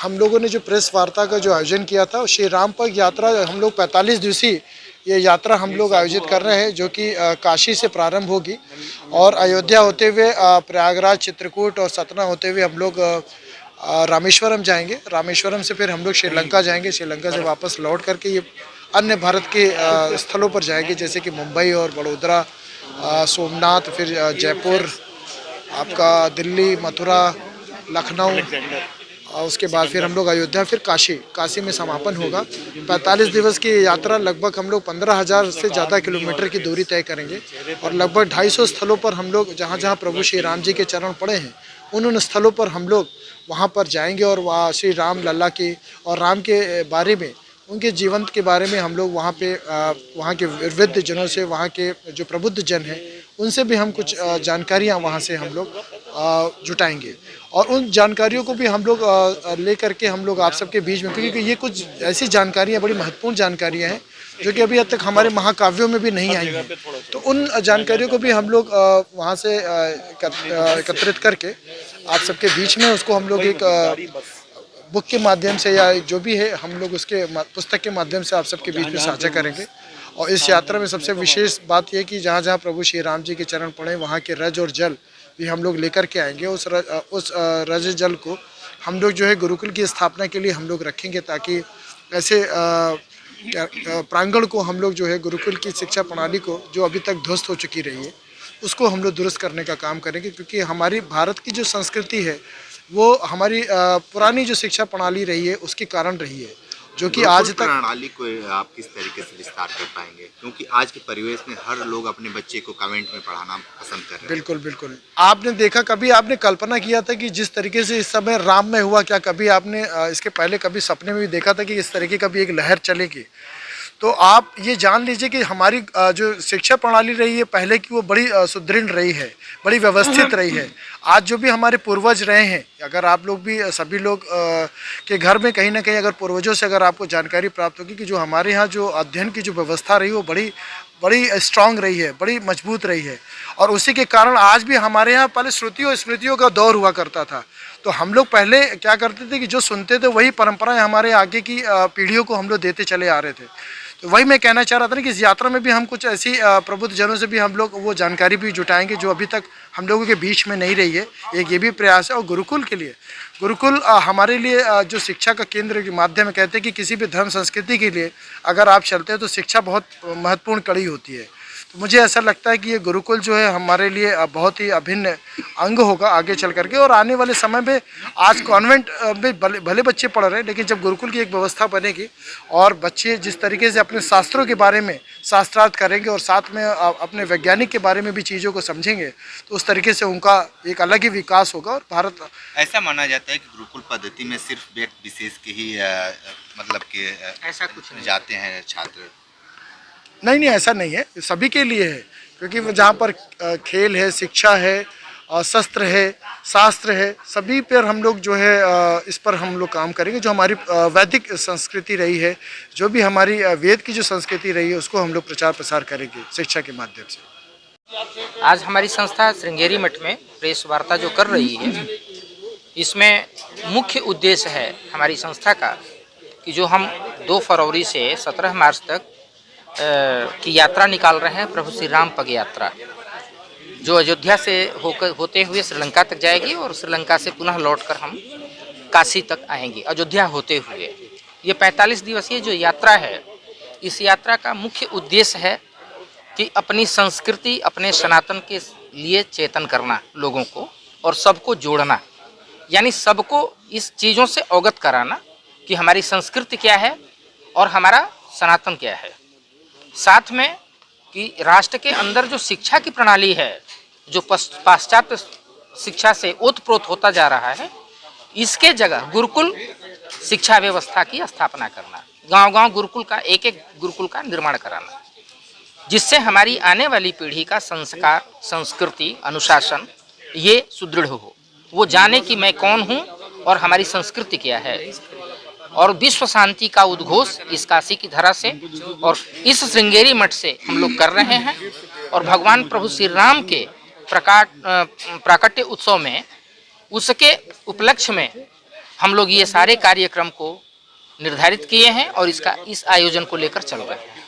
हम लोगों ने जो प्रेस वार्ता का जो आयोजन किया था, श्री राम पग यात्रा हम लोग 45 दिवसीय ये यात्रा हम लोग आयोजित कर रहे हैं, जो कि काशी से प्रारंभ होगी और अयोध्या होते हुए प्रयागराज, चित्रकूट और सतना होते हुए हम लोग रामेश्वरम जाएंगे। रामेश्वरम से फिर हम लोग श्रीलंका जाएंगे। श्रीलंका से वापस लौट करके ये अन्य भारत के स्थलों पर जाएंगे, जैसे कि मुंबई और बड़ोदरा, सोमनाथ, फिर जयपुर, आपका दिल्ली, मथुरा, लखनऊ, और उसके बाद फिर हम लोग अयोध्या, फिर काशी में समापन होगा। 45 दिवस की यात्रा लगभग हम लोग 15,000 से ज़्यादा किलोमीटर की दूरी तय करेंगे और लगभग 250 स्थलों पर हम लोग जहाँ जहाँ प्रभु श्री राम जी के चरण पड़े हैं उन स्थलों पर हम लोग वहाँ पर जाएंगे और वहाँ श्री राम लल्ला के और राम के बारे में, उनके जीवन के बारे में हम लोग वहाँ पे वहाँ के वृद्ध जनों से, वहाँ के जो प्रबुद्ध जन हैं उनसे भी हम कुछ जानकारियाँ वहाँ से हम लोग जुटाएंगे और उन जानकारियों को भी हम लोग ले करके हम लोग आप सबके बीच में, क्योंकि ये कुछ ऐसी जानकारियाँ, बड़ी महत्वपूर्ण जानकारियाँ हैं जो कि अभी तक हमारे महाकाव्यों में भी नहीं आई हैं। तो उन जानकारियों को भी हम लोग वहाँ से एकत्रित करके आप सबके बीच में उसको हम लोग एक बुक के माध्यम से या जो भी है हम लोग उसके पुस्तक के माध्यम से आप सबके बीच में साझा करेंगे। और इस यात्रा में सबसे विशेष बात यह कि जहाँ जहाँ प्रभु श्री राम जी के चरण पड़े वहाँ के रज और जल भी हम लोग लेकर के आएंगे। उस रज जल को हम लोग जो है गुरुकुल की स्थापना के लिए हम लोग रखेंगे, ताकि ऐसे प्रांगण को हम लोग जो है गुरुकुल की शिक्षा प्रणाली को जो अभी तक ध्वस्त हो चुकी रही है उसको हम लोग दुरुस्त करने का काम करेंगे, क्योंकि हमारी भारत की जो संस्कृति है वो हमारी पुरानी जो शिक्षा प्रणाली रही है उसके कारण रही है, जो कि आज तक प्रणाली को आप किस तरीके से विस्तार कर पाएंगे, क्योंकि आज के परिवेश में हर लोग अपने बच्चे को कमेंट में पढ़ाना पसंद कर रहे हैं। बिल्कुल बिल्कुल। आपने देखा, कभी आपने कल्पना किया था कि जिस तरीके से इस समय राम में हुआ, क्या कभी आपने इसके पहले कभी सपने में भी देखा था कि इस तरीके का भी एक लहर चलेगी? तो आप ये जान लीजिए कि हमारी जो शिक्षा प्रणाली रही है पहले की वो बड़ी सुदृढ़ रही है, बड़ी व्यवस्थित रही है। आज जो भी हमारे पूर्वज रहे हैं, अगर आप लोग भी सभी लोग के घर में कहीं ना कहीं अगर पूर्वजों से अगर आपको जानकारी प्राप्त होगी कि जो हमारे यहाँ जो अध्ययन की जो व्यवस्था रही वो बड़ी बड़ी स्ट्रांग रही है, बड़ी मजबूत रही है। और उसी के कारण आज भी हमारे यहाँ पहले श्रुतियों और स्मृतियों का दौर हुआ करता था। तो हम लोग पहले क्या करते थे कि जो सुनते थे वही परंपराएं हमारे आगे की पीढ़ियों को हम लोग देते चले आ रहे थे। तो वही मैं कहना चाह रहा था ना कि इस यात्रा में भी हम कुछ ऐसी प्रबुद्ध जनों से भी हम लोग वो जानकारी भी जुटाएंगे जो अभी तक हम लोगों के बीच में नहीं रही है। एक ये भी प्रयास है। और गुरुकुल के लिए, गुरुकुल हमारे लिए जो शिक्षा का केंद्र के माध्यम है, कहते हैं कि किसी भी धर्म संस्कृति के लिए अगर आप चलते हैं तो शिक्षा बहुत महत्वपूर्ण कड़ी होती है। तो मुझे ऐसा लगता है कि ये गुरुकुल जो है हमारे लिए बहुत ही अभिन्न अंग होगा आगे चल करके। और आने वाले समय में आज कॉन्वेंट में भले बच्चे पढ़ रहे हैं, लेकिन जब गुरुकुल की एक व्यवस्था बनेगी और बच्चे जिस तरीके से अपने शास्त्रों के बारे में शास्त्रार्थ करेंगे और साथ में अपने वैज्ञानिक के बारे में भी चीज़ों को समझेंगे, तो उस तरीके से उनका एक अलग ही विकास होगा। और भारत, ऐसा माना जाता है कि गुरुकुल पद्धति में सिर्फ व्यक्ति विशेष के ही मतलब कि ऐसा कुछ नहीं जाते हैं छात्र। नहीं, ऐसा नहीं है, सभी के लिए है। क्योंकि जहाँ पर खेल है, शिक्षा है, शस्त्र है, शास्त्र है, सभी पर हम लोग जो है इस पर हम लोग काम करेंगे। जो हमारी वैदिक संस्कृति रही है, जो भी हमारी वेद की जो संस्कृति रही है, उसको हम लोग प्रचार प्रसार करेंगे शिक्षा के माध्यम से। आज हमारी संस्था श्रृंगेरी मठ में प्रेस वार्ता जो कर रही है, इसमें मुख्य उद्देश्य है हमारी संस्था का कि जो हम 2 फरवरी से 17 मार्च तक की यात्रा निकाल रहे हैं, प्रभु श्री राम पग यात्रा, जो अयोध्या से होते हुए श्रीलंका तक जाएगी और श्रीलंका से पुनः लौटकर हम काशी तक आएंगे अयोध्या होते हुए। ये 45 दिवसीय जो यात्रा है, इस यात्रा का मुख्य उद्देश्य है कि अपनी संस्कृति, अपने सनातन के लिए चेतन करना लोगों को और सबको जोड़ना, यानी सबको इस चीज़ों से अवगत कराना कि हमारी संस्कृति क्या है और हमारा सनातन क्या है। साथ में कि राष्ट्र के अंदर जो शिक्षा की प्रणाली है, जो पाश्चात्य शिक्षा से ओतप्रोत होता जा रहा है, इसके जगह गुरुकुल शिक्षा व्यवस्था की स्थापना करना, गांव-गांव गुरुकुल का, एक-एक गुरुकुल का निर्माण कराना, जिससे हमारी आने वाली पीढ़ी का संस्कार, संस्कृति, अनुशासन ये सुदृढ़ हो, वो जाने कि मैं कौन हूँ और हमारी संस्कृति क्या है। और विश्व शांति का उद्घोष इस काशी की धरा से और इस श्रृंगेरी मठ से हम लोग कर रहे हैं। और भगवान प्रभु श्री राम के प्राकट्य उत्सव में, उसके उपलक्ष्य में हम लोग ये सारे कार्यक्रम को निर्धारित किए हैं और इस आयोजन को लेकर चल रहे हैं।